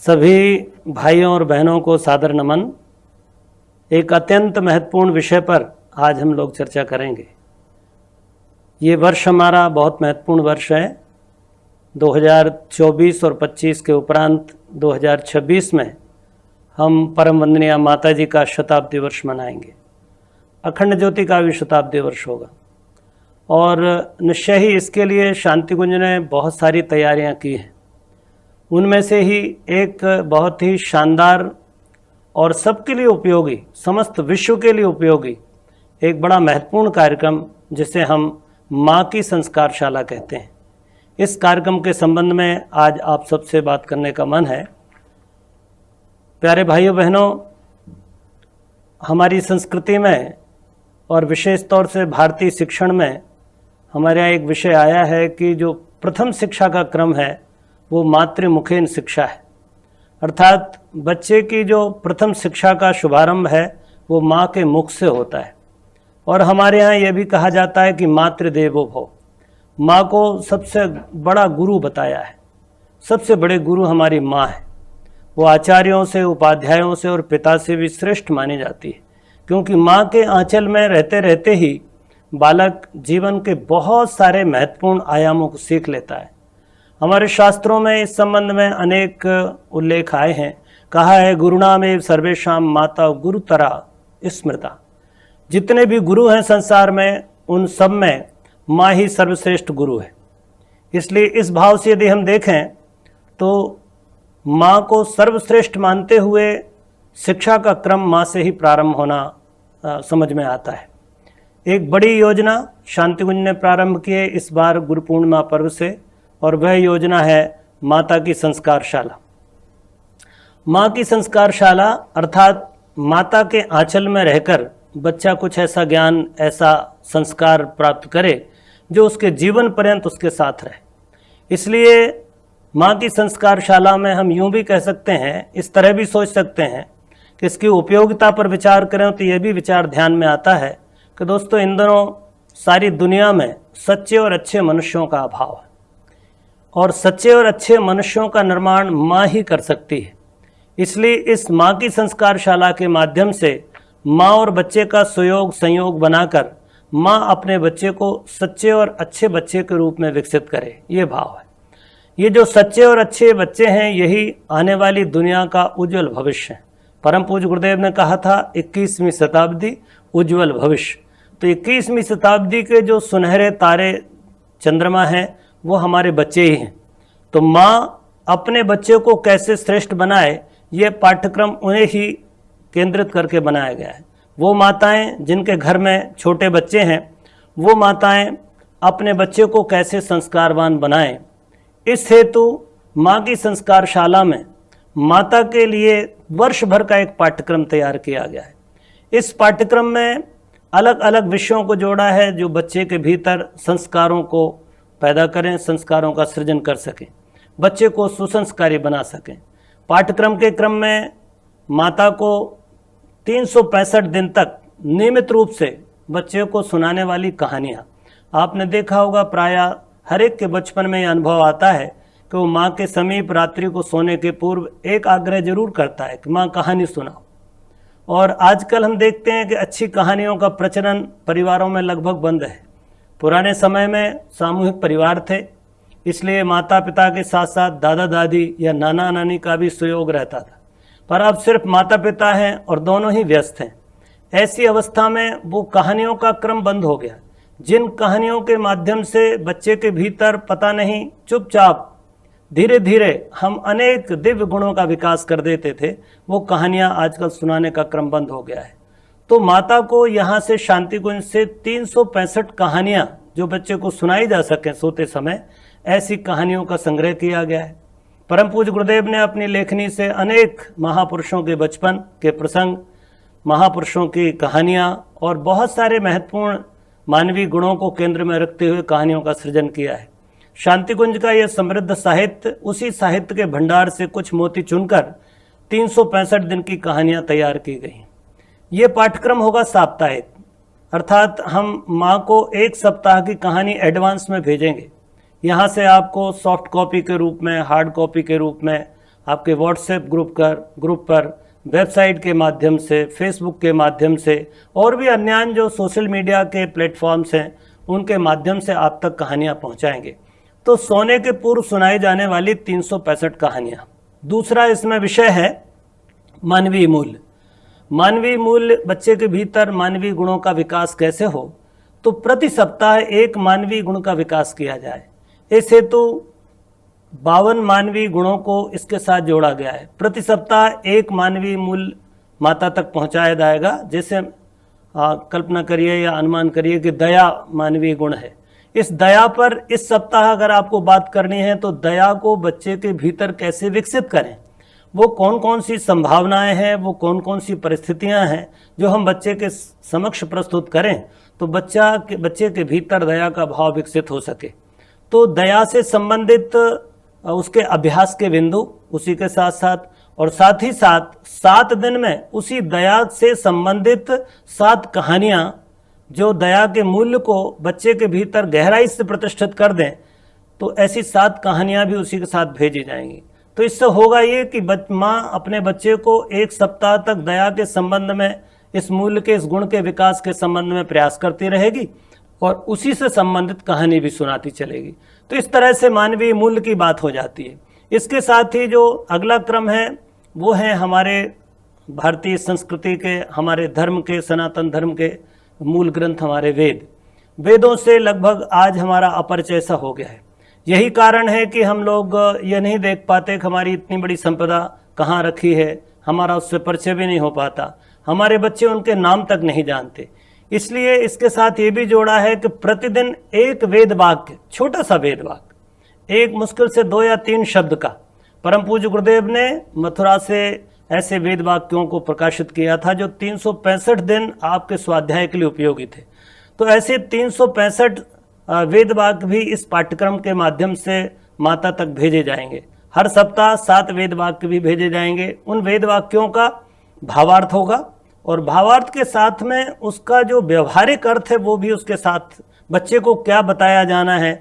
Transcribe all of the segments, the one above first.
सभी भाइयों और बहनों को सादर नमन। एक अत्यंत महत्वपूर्ण विषय पर आज हम लोग चर्चा करेंगे। ये वर्ष हमारा बहुत महत्वपूर्ण वर्ष है। 2024 और 25 के उपरांत 2026 में हम परम वंदनीय माता जी का शताब्दी वर्ष मनाएंगे। अखंड ज्योति का भी शताब्दी वर्ष होगा और निश्चय ही इसके लिए शांति कुंज ने बहुत सारी तैयारियां की हैं। उनमें से ही एक बहुत ही शानदार और सबके लिए उपयोगी, समस्त विश्व के लिए उपयोगी एक बड़ा महत्वपूर्ण कार्यक्रम जिसे हम माँ की संस्कारशाला कहते हैं। इस कार्यक्रम के संबंध में आज आप सबसे बात करने का मन है। प्यारे भाइयों बहनों, हमारी संस्कृति में और विशेष तौर से भारतीय शिक्षण में हमारे यहाँ एक विषय आया है कि जो प्रथम शिक्षा का क्रम है वो मातृमुखेन शिक्षा है। अर्थात बच्चे की जो प्रथम शिक्षा का शुभारंभ है वो माँ के मुख से होता है। और हमारे यहाँ ये भी कहा जाता है कि मातृदेवो भव, माँ को सबसे बड़ा गुरु बताया है। सबसे बड़े गुरु हमारी माँ है। वो आचार्यों से, उपाध्यायों से और पिता से भी श्रेष्ठ मानी जाती है, क्योंकि माँ के आंचल में रहते रहते ही बालक जीवन के बहुत सारे महत्वपूर्ण आयामों को सीख लेता है। हमारे शास्त्रों में इस संबंध में अनेक उल्लेख आए हैं। कहा है गुरुणामेव सर्वेषां माता गुरुतरा स्मृता। जितने भी गुरु हैं संसार में उन सब में माँ ही सर्वश्रेष्ठ गुरु है। इसलिए इस भाव से यदि हम देखें तो माँ को सर्वश्रेष्ठ मानते हुए शिक्षा का क्रम माँ से ही प्रारंभ होना समझ में आता है। एक बड़ी योजना शांति कुंज ने प्रारंभ की है इस बार गुरु पूर्णिमा पर्व से, और वह योजना है माता की संस्कारशाला। माँ की संस्कारशाला अर्थात माता के आंचल में रहकर बच्चा कुछ ऐसा ज्ञान, ऐसा संस्कार प्राप्त करे जो उसके जीवन पर्यंत उसके साथ रहे। इसलिए माँ की संस्कारशाला में हम यूँ भी कह सकते हैं, इस तरह भी सोच सकते हैं कि इसकी उपयोगिता पर विचार करें तो यह भी विचार ध्यान में आता है कि दोस्तों इन दिनों सारी दुनिया में सच्चे और अच्छे मनुष्यों का अभाव है और सच्चे और अच्छे मनुष्यों का निर्माण माँ ही कर सकती है। इसलिए इस माँ की संस्कारशाला के माध्यम से माँ और बच्चे का सुयोग संयोग बनाकर माँ अपने बच्चे को सच्चे और अच्छे बच्चे के रूप में विकसित करे, ये भाव है। ये जो सच्चे और अच्छे बच्चे हैं यही आने वाली दुनिया का उज्जवल भविष्य है। परम पूज्य गुरुदेव ने कहा था 21वीं शताब्दी उज्जवल भविष्य। तो 21वीं शताब्दी के जो सुनहरे तारे चंद्रमा हैं वो हमारे बच्चे ही हैं। तो माँ अपने बच्चे को कैसे श्रेष्ठ बनाए, ये पाठ्यक्रम उन्हें ही केंद्रित करके बनाया गया है। वो माताएं जिनके घर में छोटे बच्चे हैं, वो माताएं अपने बच्चे को कैसे संस्कारवान बनाएं, इस हेतु माँ की संस्कारशाला में माता के लिए वर्ष भर का एक पाठ्यक्रम तैयार किया गया है। इस पाठ्यक्रम में अलग अलग विषयों को जोड़ा है जो बच्चे के भीतर संस्कारों को पैदा करें, संस्कारों का सृजन कर सकें, बच्चे को सुसंस्कारी बना सकें। पाठ्यक्रम के क्रम में माता को 365 दिन तक नियमित रूप से बच्चे को सुनाने वाली कहानियाँ, आपने देखा होगा प्रायः हर एक के बचपन में यह अनुभव आता है कि वो माँ के समीप रात्रि को सोने के पूर्व एक आग्रह जरूर करता है कि माँ कहानी सुनाओ। और आजकल हम देखते हैं कि अच्छी कहानियों का प्रचलन परिवारों में लगभग बंद है। पुराने समय में सामूहिक परिवार थे, इसलिए माता पिता के साथ साथ दादा दादी या नाना नानी का भी सहयोग रहता था। पर अब सिर्फ माता पिता हैं और दोनों ही व्यस्त हैं। ऐसी अवस्था में वो कहानियों का क्रम बंद हो गया। जिन कहानियों के माध्यम से बच्चे के भीतर पता नहीं चुपचाप धीरे धीरे हम अनेक दिव्य गुणों का विकास कर देते थे, वो कहानियाँ आजकल सुनाने का क्रम बंद हो गया है। तो माता को यहाँ से शांति कुंज से 365 कहानियाँ जो बच्चे को सुनाई जा सकें सोते समय, ऐसी कहानियों का संग्रह किया गया है। परम पूज्य गुरुदेव ने अपनी लेखनी से अनेक महापुरुषों के बचपन के प्रसंग, महापुरुषों की कहानियाँ और बहुत सारे महत्वपूर्ण मानवीय गुणों को केंद्र में रखते हुए कहानियों का सृजन किया है। शांति कुंज का यह समृद्ध साहित्य, उसी साहित्य के भंडार से कुछ मोती चुनकर 365 दिन की कहानियाँ तैयार की गई। ये पाठ्यक्रम होगा साप्ताहिक, अर्थात हम माँ को एक सप्ताह की कहानी एडवांस में भेजेंगे। यहाँ से आपको सॉफ्ट कॉपी के रूप में, हार्ड कॉपी के रूप में आपके व्हाट्सएप ग्रुप पर, वेबसाइट के माध्यम से, फेसबुक के माध्यम से और भी अन्य जो सोशल मीडिया के प्लेटफॉर्म्स हैं उनके माध्यम से आप तक कहानियाँ पहुँचाएंगे। तो सोने के पूर्व सुनाई जाने वाली 365 कहानियाँ। दूसरा इसमें विषय है मानवीय मूल्य। मानवीय मूल्य, बच्चे के भीतर मानवीय गुणों का विकास कैसे हो, तो प्रति सप्ताह एक मानवीय गुण का विकास किया जाए। इस हेतु 52 मानवीय गुणों को इसके साथ जोड़ा गया है। प्रति सप्ताह एक मानवीय मूल्य माता तक पहुंचाया जाएगा। जैसे कल्पना करिए या अनुमान करिए कि दया मानवीय गुण है। इस दया पर इस सप्ताह अगर आपको बात करनी है तो दया को बच्चे के भीतर कैसे विकसित करें, वो कौन कौन सी संभावनाएं हैं, वो कौन कौन सी परिस्थितियां हैं जो हम बच्चे के समक्ष प्रस्तुत करें तो बच्चे के भीतर दया का भाव विकसित हो सके। तो दया से संबंधित उसके अभ्यास के बिंदु, उसी के साथ साथ और साथ ही साथ 7 दिन में उसी दया से संबंधित 7 कहानियाँ जो दया के मूल्य को बच्चे के भीतर गहराई से प्रतिष्ठित कर दें, तो ऐसी 7 कहानियाँ भी उसी के साथ भेजी जाएंगी। तो इससे होगा ये कि माँ अपने बच्चे को एक सप्ताह तक दया के संबंध में, इस मूल्य के, इस गुण के विकास के संबंध में प्रयास करती रहेगी और उसी से संबंधित कहानी भी सुनाती चलेगी। तो इस तरह से मानवीय मूल्य की बात हो जाती है। इसके साथ ही जो अगला क्रम है वो है हमारे भारतीय संस्कृति के, हमारे धर्म के, सनातन धर्म के मूल ग्रंथ हमारे वेद। वेदों से लगभग आज हमारा अपरिचय सा हो गया है। यही कारण है कि हम लोग ये नहीं देख पाते कि हमारी इतनी बड़ी संपदा कहाँ रखी है, हमारा उससे परिचय भी नहीं हो पाता, हमारे बच्चे उनके नाम तक नहीं जानते। इसलिए इसके साथ ये भी जोड़ा है कि प्रतिदिन एक वेद वाक्य, छोटा सा वेद वाक्य, एक मुश्किल से 2 या 3 शब्द का, परम पूज्य गुरुदेव ने मथुरा से ऐसे वेद वाक्यों को प्रकाशित किया था जो 365 दिन आपके स्वाध्याय के लिए उपयोगी थे। तो ऐसे 365 वेद वाक्य भी इस पाठ्यक्रम के माध्यम से माता तक भेजे जाएंगे। हर सप्ताह 7 वेद वाक्य भी भेजे जाएंगे। उन वेद वाक्यों का भावार्थ होगा और भावार्थ के साथ में उसका जो व्यवहारिक अर्थ है वो भी उसके साथ, बच्चे को क्या बताया जाना है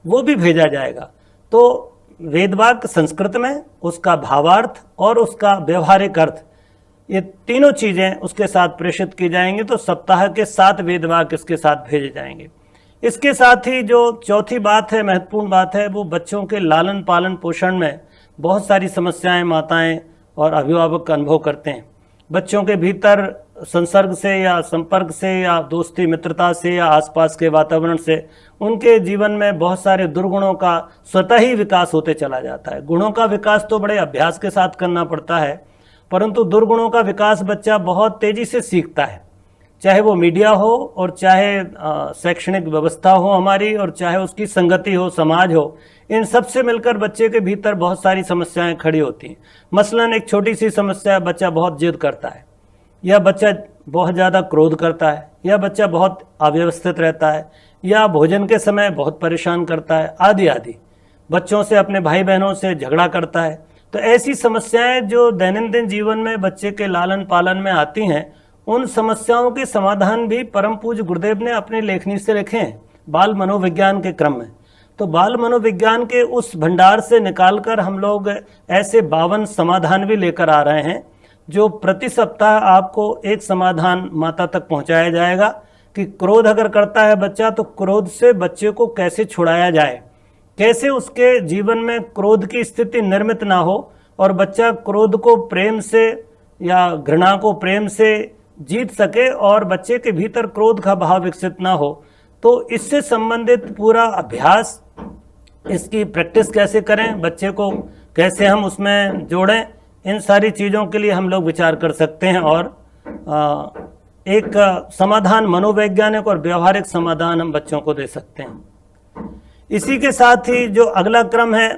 वो भी भेजा जाएगा। तो वेद वाक्य संस्कृत में, उसका भावार्थ और उसका व्यवहारिक अर्थ, ये तीनों चीज़ें उसके साथ प्रेषित की जाएंगी। तो सप्ताह के 7 वेद वाक्य इसके साथ भेजे जाएंगे। इसके साथ ही जो चौथी बात है, महत्वपूर्ण बात है, वो बच्चों के लालन पालन पोषण में बहुत सारी समस्याएं माताएं और अभिभावक अनुभव करते हैं। बच्चों के भीतर संसर्ग से या संपर्क से या दोस्ती मित्रता से या आसपास के वातावरण से उनके जीवन में बहुत सारे दुर्गुणों का स्वतः ही विकास होते चला जाता है। गुणों का विकास तो बड़े अभ्यास के साथ करना पड़ता है, परंतु दुर्गुणों का विकास बच्चा बहुत तेजी से सीखता है। चाहे वो मीडिया हो और चाहे शैक्षणिक व्यवस्था हो हमारी, और चाहे उसकी संगति हो, समाज हो, इन सब से मिलकर बच्चे के भीतर बहुत सारी समस्याएं खड़ी होती हैं। मसलन एक छोटी सी समस्या, बच्चा बहुत जिद करता है, या बच्चा बहुत ज़्यादा क्रोध करता है, या बच्चा बहुत अव्यवस्थित रहता है, या भोजन के समय बहुत परेशान करता है, आदि आदि। बच्चों से, अपने भाई बहनों से झगड़ा करता है। तो ऐसी समस्याएं जो दैनंदिन जीवन में बच्चे के लालन पालन में आती हैं, उन समस्याओं के समाधान भी परम पूज्य गुरुदेव ने अपनी लेखनी से लिखे हैं बाल मनोविज्ञान के क्रम में। तो बाल मनोविज्ञान के उस भंडार से निकालकर हम लोग ऐसे 52 समाधान भी लेकर आ रहे हैं, जो प्रति सप्ताह आपको एक समाधान माता तक पहुंचाया जाएगा कि क्रोध अगर करता है बच्चा, तो क्रोध से बच्चे को कैसे छुड़ाया जाए, कैसे उसके जीवन में क्रोध की स्थिति निर्मित ना हो और बच्चा क्रोध को प्रेम से या घृणा को प्रेम से जीत सके और बच्चे के भीतर क्रोध का भाव विकसित ना हो। तो इससे संबंधित पूरा अभ्यास, इसकी प्रैक्टिस कैसे करें, बच्चे को कैसे हम उसमें जोड़ें, इन सारी चीज़ों के लिए हम लोग विचार कर सकते हैं और एक समाधान, मनोवैज्ञानिक और व्यवहारिक समाधान हम बच्चों को दे सकते हैं। इसी के साथ ही जो अगला क्रम है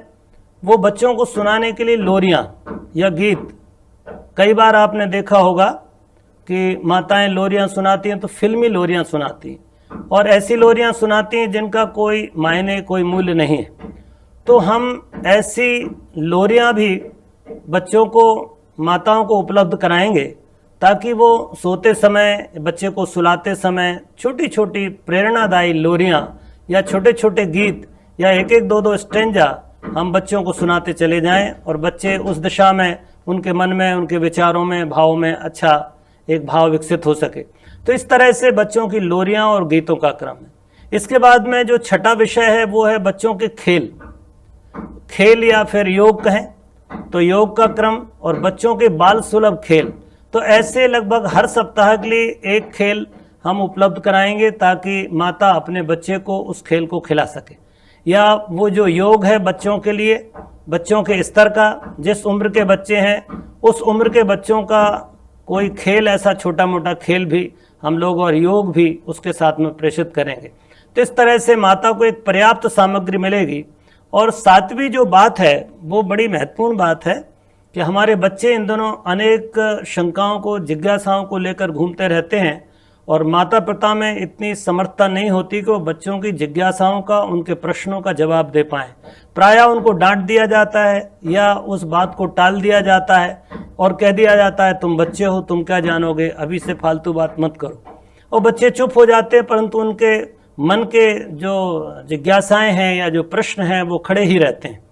वो बच्चों को सुनाने के लिए लोरियां या गीत। कई बार आपने देखा होगा कि माताएं लोरियां सुनाती हैं तो फिल्मी लोरियां सुनाती हैं और ऐसी लोरियां सुनाती हैं जिनका कोई मायने, कोई मूल्य नहीं है। तो हम ऐसी लोरियां भी बच्चों को, माताओं को उपलब्ध कराएंगे ताकि वो सोते समय, बच्चे को सुलाते समय छोटी छोटी प्रेरणादायी लोरियां या छोटे छोटे गीत या एक एक दो दो स्टेंजा हम बच्चों को सुनाते चले जाएं और बच्चे उस दिशा में, उनके मन में, उनके विचारों में, भाव में अच्छा एक भाव विकसित हो सके। तो इस तरह से बच्चों की लोरियां और गीतों का क्रम है। इसके बाद में जो छठा विषय है वो है बच्चों के खेल या फिर योग कहें तो योग का क्रम, और बच्चों के बाल सुलभ खेल। तो ऐसे लगभग हर सप्ताह के लिए एक खेल हम उपलब्ध कराएंगे ताकि माता अपने बच्चे को उस खेल को खिला सके। या वो जो योग है बच्चों के लिए, बच्चों के स्तर का, जिस उम्र के बच्चे हैं उस उम्र के बच्चों का कोई खेल, ऐसा छोटा मोटा खेल भी हम लोग और योग भी उसके साथ में प्रेषित करेंगे। तो इस तरह से माता को एक पर्याप्त सामग्री मिलेगी। और सातवीं जो बात है वो बड़ी महत्वपूर्ण बात है कि हमारे बच्चे इन दोनों अनेक शंकाओं को, जिज्ञासाओं को लेकर घूमते रहते हैं और माता पिता में इतनी समर्थता नहीं होती कि वो बच्चों की जिज्ञासाओं का, उनके प्रश्नों का जवाब दे पाएं। प्रायः उनको डांट दिया जाता है या उस बात को टाल दिया जाता है और कह दिया जाता है तुम बच्चे हो, तुम क्या जानोगे, अभी से फालतू बात मत करो। और बच्चे चुप हो जाते हैं, परंतु उनके मन के जो जिज्ञासाएं हैं या जो प्रश्न हैं वो खड़े ही रहते हैं।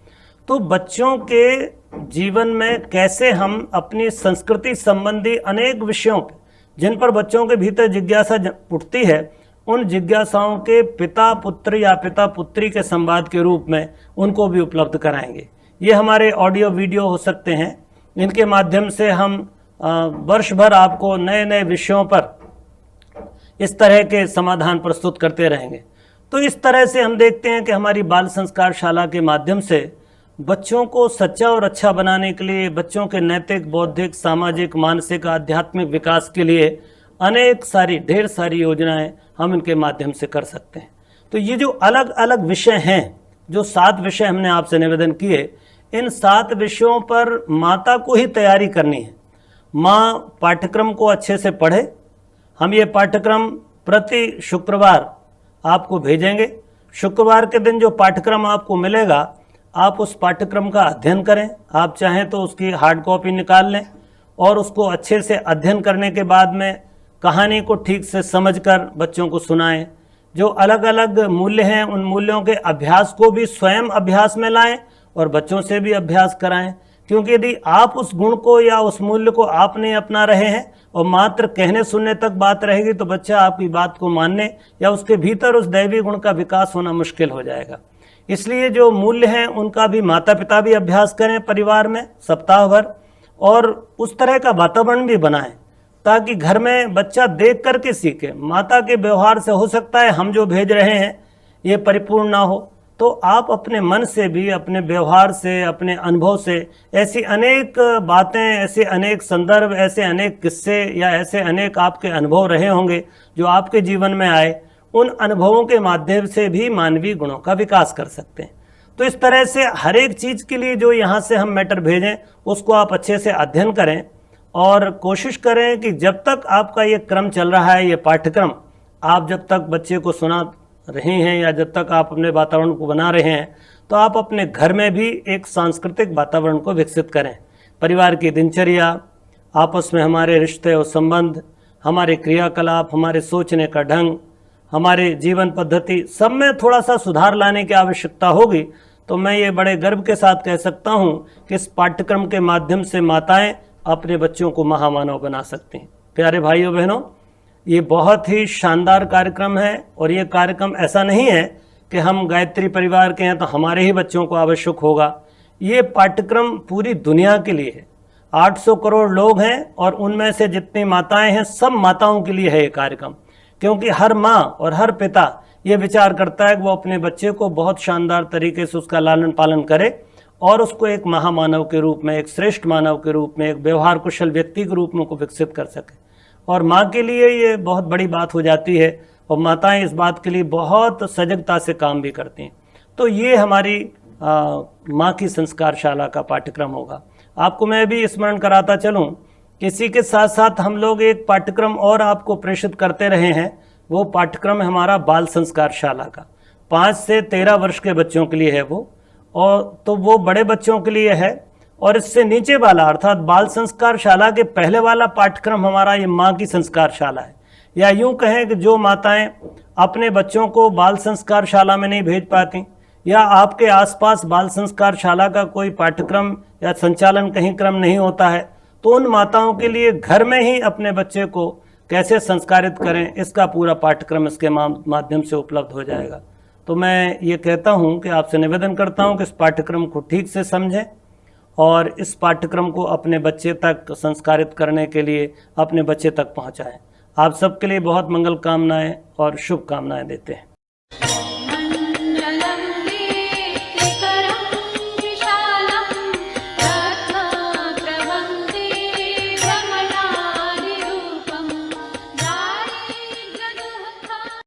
तो बच्चों के जीवन में कैसे हम अपनी संस्कृति संबंधी अनेक विषयों पर, जिन पर बच्चों के भीतर जिज्ञासा उठती है, उन जिज्ञासाओं के पिता पुत्र या पिता पुत्री के संवाद के रूप में उनको भी उपलब्ध कराएंगे। ये हमारे ऑडियो वीडियो हो सकते हैं, इनके माध्यम से हम वर्ष भर आपको नए नए विषयों पर इस तरह के समाधान प्रस्तुत करते रहेंगे। तो इस तरह से हम देखते हैं कि हमारी बाल संस्कार शाला के माध्यम से बच्चों को सच्चा और अच्छा बनाने के लिए, बच्चों के नैतिक, बौद्धिक, सामाजिक, मानसिक, आध्यात्मिक विकास के लिए अनेक सारी, ढेर सारी योजनाएं हम इनके माध्यम से कर सकते हैं। तो ये जो अलग अलग विषय हैं, जो 7 विषय हमने आपसे निवेदन किए, इन 7 विषयों पर माता को ही तैयारी करनी है। माँ पाठ्यक्रम को अच्छे से पढ़े। हम ये पाठ्यक्रम प्रति शुक्रवार आपको भेजेंगे। शुक्रवार के दिन जो पाठ्यक्रम आपको मिलेगा, आप उस पाठ्यक्रम का अध्ययन करें। आप चाहें तो उसकी हार्ड कॉपी निकाल लें और उसको अच्छे से अध्ययन करने के बाद में कहानी को ठीक से समझकर बच्चों को सुनाएं। जो अलग अलग मूल्य हैं, उन मूल्यों के अभ्यास को भी स्वयं अभ्यास में लाएं और बच्चों से भी अभ्यास कराएं। क्योंकि यदि आप उस गुण को या उस मूल्य को आप नहीं अपना रहे हैं और मात्र कहने सुनने तक बात रहेगी, तो बच्चा आपकी बात को मानने या उसके भीतर उस दैवी गुण का विकास होना मुश्किल हो जाएगा। इसलिए जो मूल्य हैं उनका भी माता पिता भी अभ्यास करें परिवार में सप्ताह भर, और उस तरह का वातावरण भी बनाएं ताकि घर में बच्चा देख करके सीखे। माता के व्यवहार से हो सकता है हम जो भेज रहे हैं ये परिपूर्ण ना हो, तो आप अपने मन से भी, अपने व्यवहार से, अपने अनुभव से ऐसी अनेक बातें, ऐसे अनेक संदर्भ, ऐसे अनेक किस्से या ऐसे अनेक आपके अनुभव रहे होंगे जो आपके जीवन में आए, उन अनुभवों के माध्यम से भी मानवीय गुणों का विकास कर सकते हैं। तो इस तरह से हर एक चीज़ के लिए जो यहाँ से हम मैटर भेजें उसको आप अच्छे से अध्ययन करें और कोशिश करें कि जब तक आपका ये क्रम चल रहा है, ये पाठ्यक्रम, आप जब तक बच्चे को सुना रहे हैं या जब तक आप अपने वातावरण को बना रहे हैं, तो आप अपने घर में भी एक सांस्कृतिक वातावरण को विकसित करें। परिवार की दिनचर्या, आपस में हमारे रिश्ते और संबंध, हमारे क्रियाकलाप, हमारे सोचने का ढंग, हमारे जीवन पद्धति, सब में थोड़ा सा सुधार लाने की आवश्यकता होगी। तो मैं ये बड़े गर्व के साथ कह सकता हूँ कि इस पाठ्यक्रम के माध्यम से माताएं अपने बच्चों को महामानव बना सकती हैं। प्यारे भाइयों बहनों, ये बहुत ही शानदार कार्यक्रम है और ये कार्यक्रम ऐसा नहीं है कि हम गायत्री परिवार के हैं तो हमारे ही बच्चों को आवश्यक होगा। ये पाठ्यक्रम पूरी दुनिया के लिए है। 800 करोड़ लोग हैं और उनमें से जितनी माताएं हैं, सब माताओं के लिए है ये कार्यक्रम। क्योंकि हर माँ और हर पिता ये विचार करता है कि वो अपने बच्चे को बहुत शानदार तरीके से उसका लालन पालन करे और उसको एक महामानव के रूप में, एक श्रेष्ठ मानव के रूप में, एक व्यवहार कुशल व्यक्ति के रूप में को विकसित कर सके। और माँ के लिए ये बहुत बड़ी बात हो जाती है और माताएं इस बात के लिए बहुत सजगता से काम भी करती हैं। तो ये हमारी माँ की संस्कार शाला का पाठ्यक्रम होगा। आपको मैं भी स्मरण कराता चलूँ, इसी के साथ साथ हम लोग एक पाठ्यक्रम और आपको प्रेषित करते रहे हैं। वो पाठ्यक्रम हमारा बाल संस्कार शाला का, 5 से 13 वर्ष के बच्चों के लिए है वो, और तो वो बड़े बच्चों के लिए है। और इससे नीचे वाला अर्थात बाल संस्कार शाला के पहले वाला पाठ्यक्रम हमारा ये माँ की संस्कार शाला है। या यूँ कहें कि जो माताएं अपने बच्चों को बाल संस्कार शाला में नहीं भेज पाती या आपके आसपास बाल संस्कार शाला का कोई पाठ्यक्रम या संचालन कहीं क्रम नहीं होता है, तो उन माताओं के लिए घर में ही अपने बच्चे को कैसे संस्कारित करें, इसका पूरा पाठ्यक्रम इसके माध्यम से उपलब्ध हो जाएगा। तो मैं ये कहता हूँ कि आपसे निवेदन करता हूँ कि इस पाठ्यक्रम को ठीक से समझें और इस पाठ्यक्रम को अपने बच्चे तक संस्कारित करने के लिए अपने बच्चे तक पहुँचाएँ। आप सबके लिए बहुत मंगल कामनाएँ और शुभकामनाएँ देते हैं।